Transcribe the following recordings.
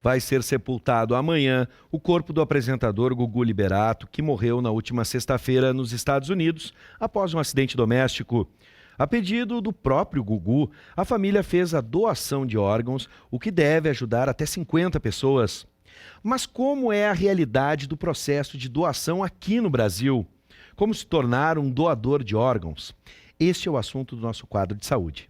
Vai ser sepultado amanhã o corpo do apresentador Gugu Liberato, que morreu na última sexta-feira nos Estados Unidos após um acidente doméstico. A pedido do próprio Gugu, a família fez a doação de órgãos, o que deve ajudar até 50 pessoas. Mas como é a realidade do processo de doação aqui no Brasil? Como se tornar um doador de órgãos? Este é o assunto do nosso quadro de saúde.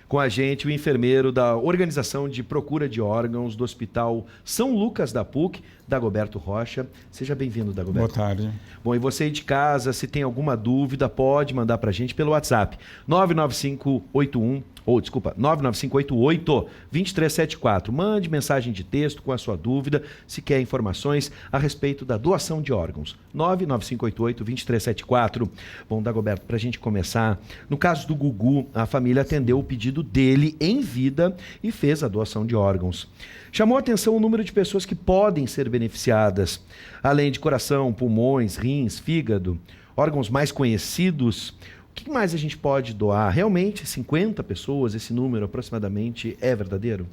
Com a gente, o enfermeiro da Organização de Procura de Órgãos do Hospital São Lucas da PUC, Dagoberto Rocha. Seja bem-vindo, Dagoberto. Boa tarde. Bom, e você aí de casa, se tem alguma dúvida, pode mandar para a gente pelo WhatsApp 99588-2374. Mande mensagem de texto com a sua dúvida, se quer informações a respeito da doação de órgãos. 99588-2374. Bom, Dagoberto, para a gente começar, no caso do Gugu, a família atendeu o pedido dele em vida e fez a doação de órgãos. Chamou a atenção o número de pessoas que podem ser beneficiadas, além de coração, pulmões, rins, fígado, órgãos mais conhecidos. O que mais a gente pode doar? Realmente 50 pessoas, esse número aproximadamente é verdadeiro?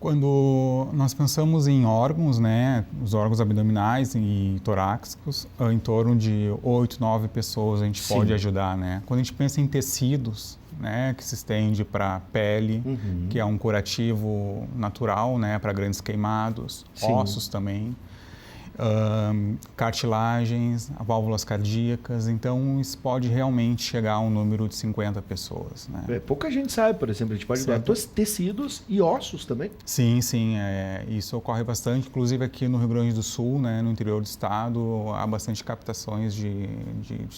Quando nós pensamos em órgãos, né, os órgãos abdominais e torácicos, em torno de 8, 9 pessoas a gente pode ajudar, né? Quando a gente pensa em tecidos, né, que se estende para pele, que é um curativo natural, né, para grandes queimados, ossos também, cartilagens, válvulas cardíacas, então isso pode realmente chegar a um número de 50 pessoas. Né? Pouca gente sabe, por exemplo, a gente pode doar tecidos e ossos também. Sim, isso ocorre bastante, inclusive aqui no Rio Grande do Sul, né, no interior do estado, há bastante captações de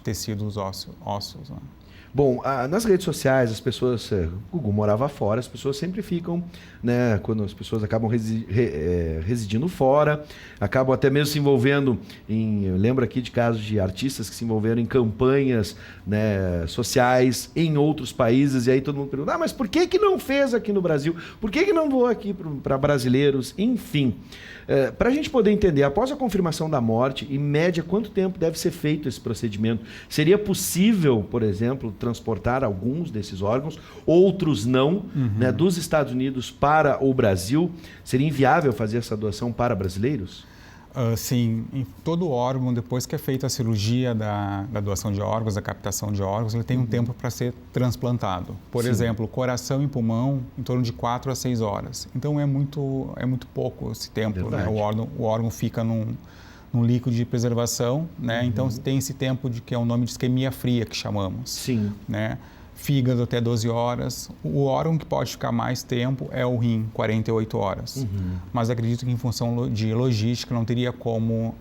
tecidos ossos. Né? Bom, nas redes sociais, as pessoas, o Gugu morava fora, as pessoas sempre ficam, né, quando as pessoas acabam residindo fora, acabam até mesmo se envolvendo eu lembro aqui de casos de artistas que se envolveram em campanhas, né, sociais em outros países, e aí todo mundo pergunta, mas por que não fez aqui no Brasil? Por que não doou aqui para brasileiros? Enfim, para a gente poder entender, após a confirmação da morte, em média, quanto tempo deve ser feito esse procedimento? Seria possível, por exemplo, transportar alguns desses órgãos, outros não, né, dos Estados Unidos para o Brasil? Seria inviável fazer essa doação para brasileiros? Sim, em todo órgão, depois que é feita a cirurgia da doação de órgãos, da captação de órgãos, ele tem um tempo para ser transplantado. Por exemplo, coração e pulmão, em torno de 4 a 6 horas. Então é muito pouco esse tempo, né? O órgão fica num líquido de preservação, né? Então tem esse tempo que é o nome de isquemia fria que chamamos. Sim. Né? Fígado até 12 horas. O órgão que pode ficar mais tempo é o rim, 48 horas. Mas acredito que em função de logística não teria como...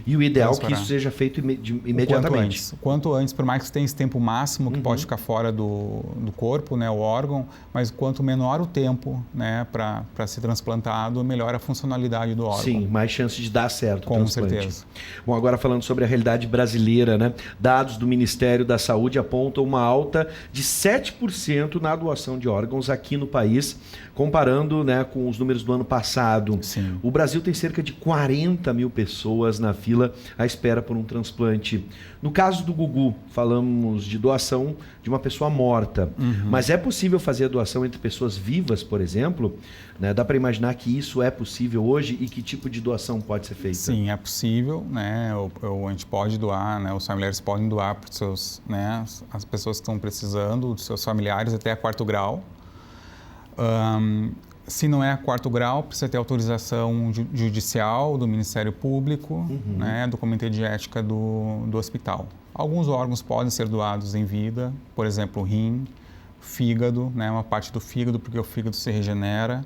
E o ideal é que isso seja feito imediatamente. Quanto antes, por mais que tenha esse tempo máximo que pode ficar fora do corpo, né, o órgão, mas quanto menor o tempo, né, para ser transplantado, melhor a funcionalidade do órgão. Sim, mais chance de dar certo o transplante. Com certeza. Bom, agora falando sobre a realidade brasileira, né? Dados do Ministério da Saúde apontam uma alta de 7% na doação de órgãos aqui no país, comparando, né, com os números do ano passado. Sim. O Brasil tem cerca de 40 mil pessoas na fila à espera por um transplante. No caso do Gugu, falamos de doação de uma pessoa morta, mas é possível fazer a doação entre pessoas vivas, por exemplo? Né? Dá para imaginar que isso é possível hoje e que tipo de doação pode ser feita? Sim, é possível, né? A gente pode doar, né? Os familiares podem doar para os seus, né? As pessoas que estão precisando, dos seus familiares até a 4º grau. Se não é a 4º grau, precisa ter autorização judicial do Ministério Público, né? Do Comitê de Ética do hospital. Alguns órgãos podem ser doados em vida, por exemplo, rim, fígado, né, uma parte do fígado, porque o fígado se regenera,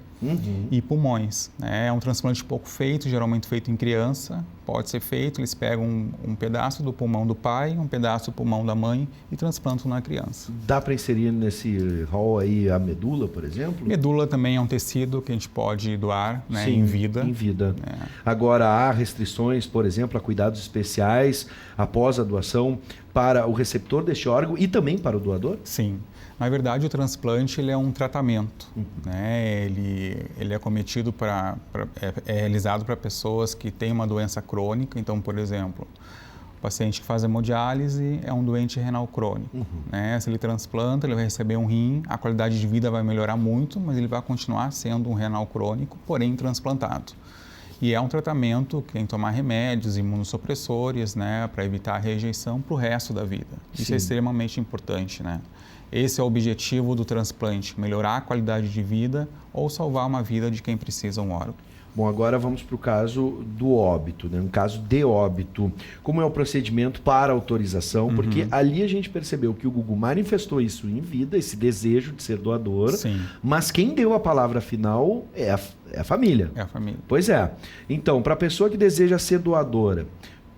e pulmões. Né, é um transplante pouco feito, geralmente feito em criança, pode ser feito, eles pegam um pedaço do pulmão do pai, um pedaço do pulmão da mãe e transplantam na criança. Dá para inserir nesse rol aí a medula, por exemplo? Medula também é um tecido que a gente pode doar, né, em vida. Em vida. Agora, há restrições, por exemplo, a cuidados especiais após a doação para o receptor deste órgão e também para o doador? Sim. Na verdade, o transplante ele é um tratamento, né? Ele é cometido é realizado para pessoas que têm uma doença crônica. Então, por exemplo, paciente que faz hemodiálise é um doente renal crônico. Né? Se ele transplanta, ele vai receber um rim, a qualidade de vida vai melhorar muito, mas ele vai continuar sendo um renal crônico, porém transplantado. E é um tratamento que tem que tomar remédios, imunossupressores, né, para evitar a rejeição para o resto da vida. Isso Sim. é extremamente importante, né? Esse é o objetivo do transplante, melhorar a qualidade de vida ou salvar uma vida de quem precisa um órgão. Bom, agora vamos para o caso do óbito, né? Um caso de óbito. Como é o procedimento para autorização? Porque ali a gente percebeu que o Gugu manifestou isso em vida, esse desejo de ser doador, Sim. mas quem deu a palavra final é a família. É a família. Pois é. Então, para a pessoa que deseja ser doadora,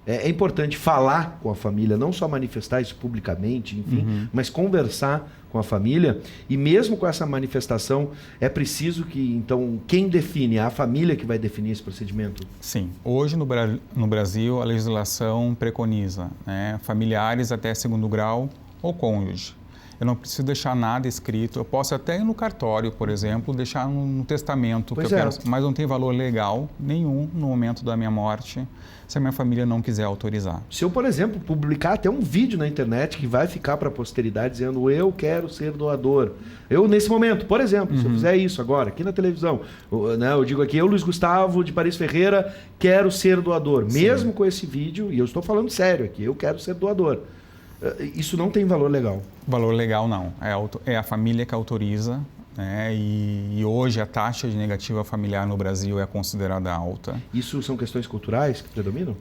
é importante falar com a família, não só manifestar isso publicamente, enfim, mas conversar com a família. E mesmo com essa manifestação, é preciso que, então, quem define? É a família que vai definir esse procedimento? Sim. Hoje no Brasil, a legislação preconiza, né, familiares até segundo grau ou cônjuge. Eu não preciso deixar nada escrito. Eu posso até ir no cartório, por exemplo, deixar um testamento Pois que eu quero, mas não tem valor legal nenhum no momento da minha morte, se a minha família não quiser autorizar. Se eu, por exemplo, publicar até um vídeo na internet que vai ficar para a posteridade dizendo eu quero ser doador. Eu, nesse momento, por exemplo, se eu fizer isso agora, aqui na televisão, né, eu digo aqui, eu, Luiz Gustavo de Paris Ferreira, quero ser doador. Sim. Mesmo com esse vídeo, e eu estou falando sério aqui, eu quero ser doador. Isso não tem valor legal. Valor legal não, é a família que autoriza, né? E hoje a taxa de negativa familiar no Brasil é considerada alta. Isso são questões culturais que predominam?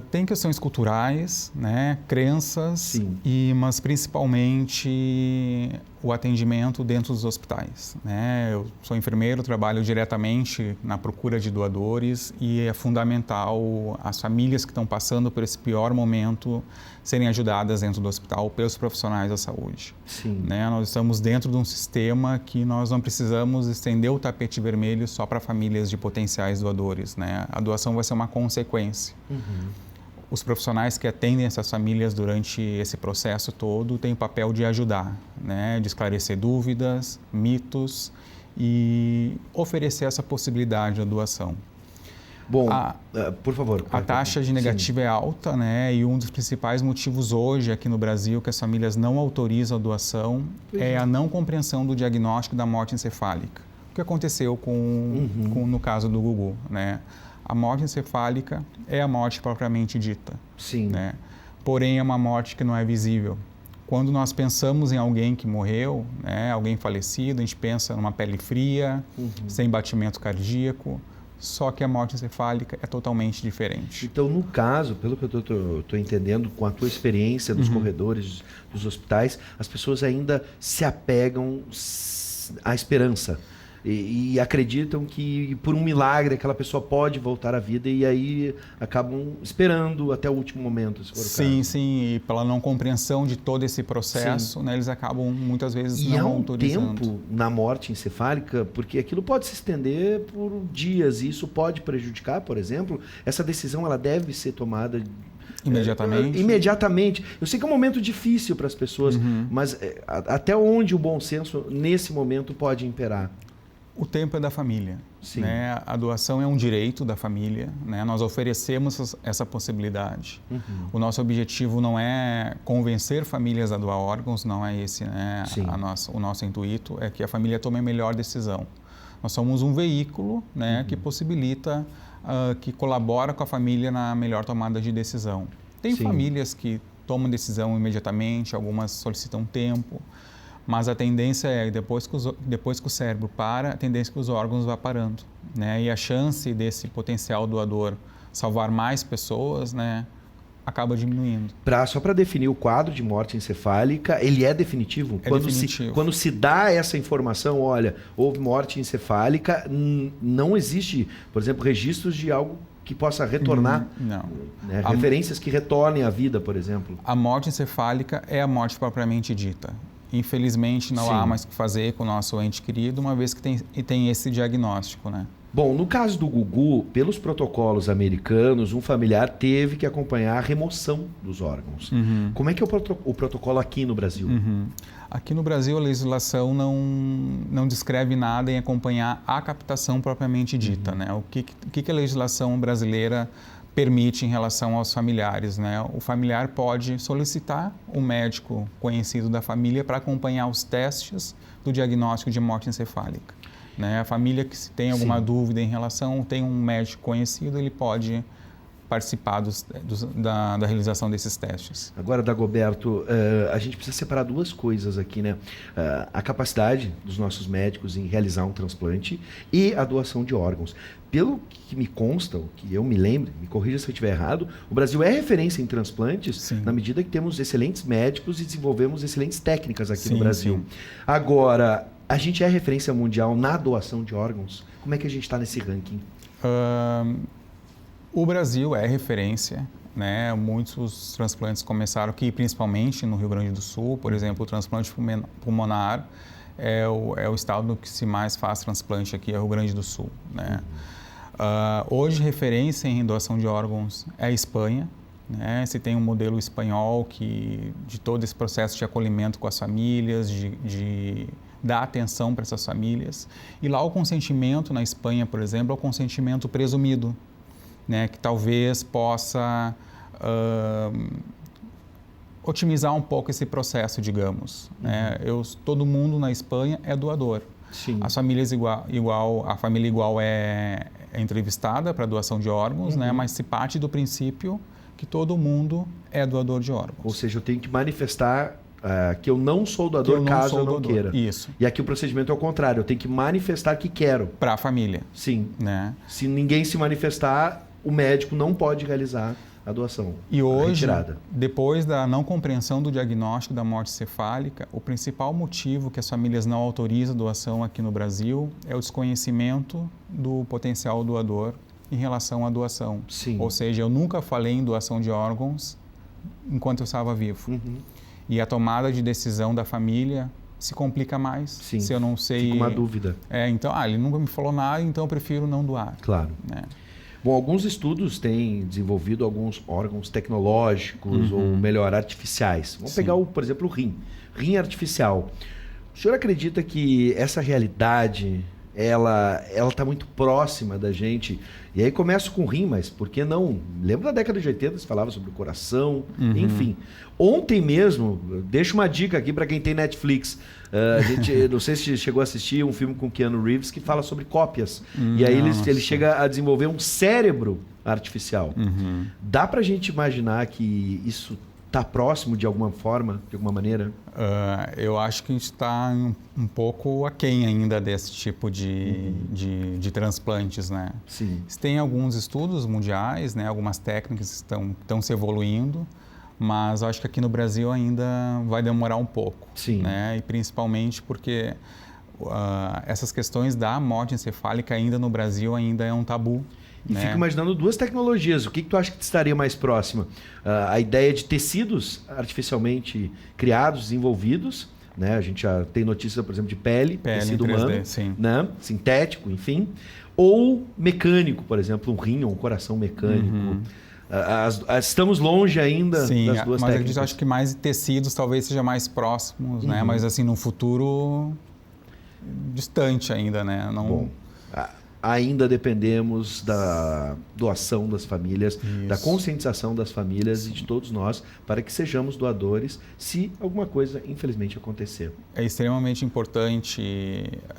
Tem questões culturais, né? Crenças, Sim. mas principalmente o atendimento dentro dos hospitais, né? Eu sou enfermeiro, trabalho diretamente na procura de doadores e é fundamental as famílias que estão passando por esse pior momento serem ajudadas dentro do hospital pelos profissionais da saúde. Sim. Né? Nós estamos dentro de um sistema que nós não precisamos estender o tapete vermelho só para famílias de potenciais doadores, né? A doação vai ser uma consequência. Os profissionais que atendem essas famílias durante esse processo todo têm o papel de ajudar, né? De esclarecer dúvidas, mitos e oferecer essa possibilidade da doação. Bom, por favor. A taxa de negativa é alta, né? E um dos principais motivos hoje aqui no Brasil que as famílias não autorizam a doação é a não compreensão do diagnóstico da morte encefálica. O que aconteceu no caso do Gugu, né? A morte encefálica é a morte propriamente dita. Sim. Né? Porém, é uma morte que não é visível. Quando nós pensamos em alguém que morreu, né, alguém falecido, a gente pensa numa pele fria, sem batimento cardíaco, só que a morte encefálica é totalmente diferente. Então, no caso, pelo que eu estou entendendo, com a tua experiência nos corredores dos hospitais, as pessoas ainda se apegam à esperança. E acreditam que por um milagre aquela pessoa pode voltar à vida e aí acabam esperando até o último momento, se for o caso. Sim, e pela não compreensão de todo esse processo, né, eles acabam muitas vezes não autorizando. E há um tempo na morte encefálica, porque aquilo pode se estender por dias e isso pode prejudicar, por exemplo, essa decisão ela deve ser tomada imediatamente? Imediatamente. Eu sei que é um momento difícil para as pessoas, mas até onde o bom senso nesse momento pode imperar? O tempo é da família. Sim. Né? A doação é um direito da família. Né? Nós oferecemos essa possibilidade. O nosso objetivo não é convencer famílias a doar órgãos, não é esse, né? O nosso intuito é que a família tome a melhor decisão. Nós somos um veículo, né, que possibilita, que colabora com a família na melhor tomada de decisão. Tem famílias que tomam decisão imediatamente, algumas solicitam tempo. Mas a tendência é, depois que o cérebro para, a tendência é que os órgãos vá parando. Né? E a chance desse potencial doador salvar mais pessoas, né, acaba diminuindo. Só para definir o quadro de morte encefálica, ele é definitivo? Definitivo. Quando se dá essa informação, olha, houve morte encefálica, não existe, por exemplo, registros de algo que possa retornar? Não. Né? Referências que retornem à vida, por exemplo? A morte encefálica é a morte propriamente dita. Infelizmente, não há mais o que fazer com o nosso ente querido, uma vez que tem esse diagnóstico, né? Bom, no caso do Gugu, pelos protocolos americanos, um familiar teve que acompanhar a remoção dos órgãos. Como é que é o protocolo aqui no Brasil? Aqui no Brasil, a legislação não descreve nada em acompanhar a captação propriamente dita, né? O que a legislação brasileira permite em relação aos familiares, né? O familiar pode solicitar um médico conhecido da família para acompanhar os testes do diagnóstico de morte encefálica, né? A família que se tem alguma dúvida em relação, tem um médico conhecido, ele pode participar da realização desses testes. Agora, Dagoberto, a gente precisa separar duas coisas aqui, né? A capacidade dos nossos médicos em realizar um transplante e a doação de órgãos. Pelo que me consta, o que eu me lembro, me corrija se eu estiver errado, o Brasil é referência em transplantes. Sim. Na medida que temos excelentes médicos e desenvolvemos excelentes técnicas aqui no Brasil. Sim. Agora, a gente é referência mundial na doação de órgãos? Como é que a gente está nesse ranking? O Brasil é referência, né? Muitos transplantes começaram aqui, principalmente no Rio Grande do Sul. Por exemplo, o transplante pulmonar é o estado que se mais faz transplante aqui, é o Rio Grande do Sul, né? Hoje, referência em doação de órgãos é a Espanha, né? Se tem um modelo espanhol de todo esse processo de acolhimento com as famílias, de dar atenção para essas famílias. E lá o consentimento na Espanha, por exemplo, é o consentimento presumido, né, que talvez possa otimizar um pouco esse processo, digamos. Né? Todo mundo na Espanha é doador. Sim. As famílias a família igual é entrevistada para doação de órgãos, né, mas se parte do princípio que todo mundo é doador de órgãos. Ou seja, eu tenho que manifestar que eu não sou doador caso eu não queira. Isso. E aqui o procedimento é o contrário, eu tenho que manifestar que quero. Para a família. Sim. Né? Se ninguém se manifestar, o médico não pode realizar a doação. E hoje, retirada. Depois da não compreensão do diagnóstico da morte cefálica, o principal motivo que as famílias não autorizam a doação aqui no Brasil é o desconhecimento do potencial doador em relação à doação. Sim. Ou seja, eu nunca falei em doação de órgãos enquanto eu estava vivo. E a tomada de decisão da família se complica mais. Sim. Se eu não sei... Fica uma dúvida. Então, ele nunca me falou nada, então eu prefiro não doar. Claro. Né? Bom, alguns estudos têm desenvolvido alguns órgãos tecnológicos ou melhor, artificiais. Vamos pegar, por exemplo, o rim artificial. O senhor acredita que essa realidade, ela está muito próxima da gente? E aí começo com o rim, mas por que não? Lembra da década de 80, se falava sobre o coração, enfim. Ontem mesmo, deixo uma dica aqui para quem tem Netflix. A gente, não sei se chegou a assistir um filme com Keanu Reeves que fala sobre cópias. E aí ele chega a desenvolver um cérebro artificial. Dá para a gente imaginar que isso está próximo de alguma forma, de alguma maneira? Eu acho que a gente está um pouco aquém ainda desse tipo de transplantes, né? Sim. Tem alguns estudos mundiais, né? Algumas técnicas estão se evoluindo, mas acho que aqui no Brasil ainda vai demorar um pouco. Sim. Né? E principalmente porque essas questões da morte encefálica ainda no Brasil ainda é um tabu. E fico imaginando duas tecnologias. O que tu acha que estaria mais próxima? A ideia de tecidos artificialmente criados, desenvolvidos, né? A gente já tem notícia, por exemplo, de pele tecido 3D, humano, sim. Né? Sintético, enfim. Ou mecânico, por exemplo, um rim ou um coração mecânico. Estamos longe ainda das duas técnicas. Mas eu acho que mais tecidos talvez seja mais próximos, né? Mas assim, no futuro distante ainda, né? Não... Bom, ainda dependemos da doação das famílias, da conscientização das famílias e de todos nós para que sejamos doadores se alguma coisa, infelizmente, acontecer. É extremamente importante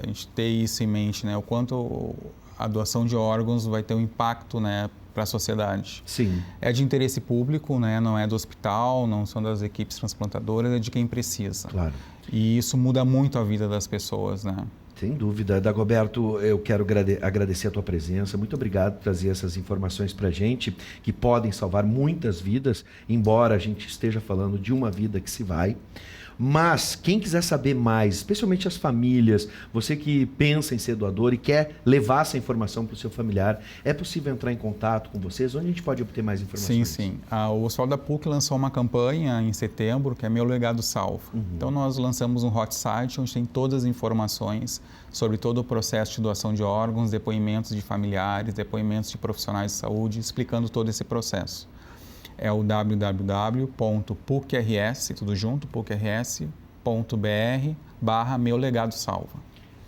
a gente ter isso em mente, né? O quanto a doação de órgãos vai ter um impacto, né, para a sociedade. Sim. É de interesse público, né? Não é do hospital, não são das equipes transplantadoras, é de quem precisa. Claro. E isso muda muito a vida das pessoas, né? Sem dúvida. Dagoberto, eu quero agradecer a tua presença. Muito obrigado por trazer essas informações para a gente, que podem salvar muitas vidas, embora a gente esteja falando de uma vida que se vai. Mas quem quiser saber mais, especialmente as famílias, você que pensa em ser doador e quer levar essa informação para o seu familiar, é possível entrar em contato com vocês? Onde a gente pode obter mais informações? Sim. O pessoal da PUC lançou uma campanha em setembro, que é Meu Legado Salva. Então nós lançamos um hot site onde tem todas as informações sobre todo o processo de doação de órgãos, depoimentos de familiares, depoimentos de profissionais de saúde, explicando todo esse processo. É o www.pucrs, tudo junto, pucrs.br/Meu Legado Salva.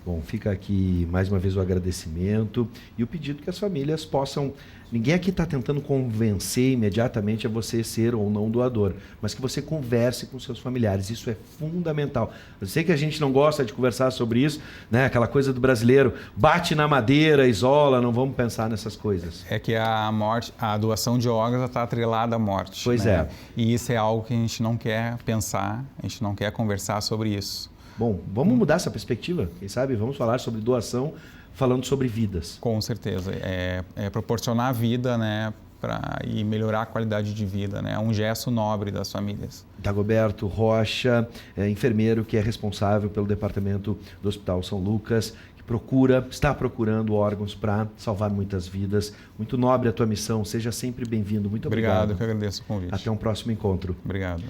Bom, fica aqui mais uma vez o agradecimento e o pedido que as famílias possam... Ninguém aqui está tentando convencer imediatamente a você ser ou não doador, mas que você converse com seus familiares. Isso é fundamental. Eu sei que a gente não gosta de conversar sobre isso, né? Aquela coisa do brasileiro, bate na madeira, isola, não vamos pensar nessas coisas. É que a doação de órgãos está atrelada à morte. Pois né? é. E isso é algo que a gente não quer pensar, a gente não quer conversar sobre isso. Bom, vamos mudar essa perspectiva, quem sabe? Vamos falar sobre doação, falando sobre vidas. Com certeza. É proporcionar vida, né, e melhorar a qualidade de vida. Né? É um gesto nobre das famílias. Dagoberto Rocha, enfermeiro que é responsável pelo departamento do Hospital São Lucas, que está procurando órgãos para salvar muitas vidas. Muito nobre a tua missão, seja sempre bem-vindo. Muito obrigado. Obrigado, que eu agradeço o convite. Até um próximo encontro. Obrigado.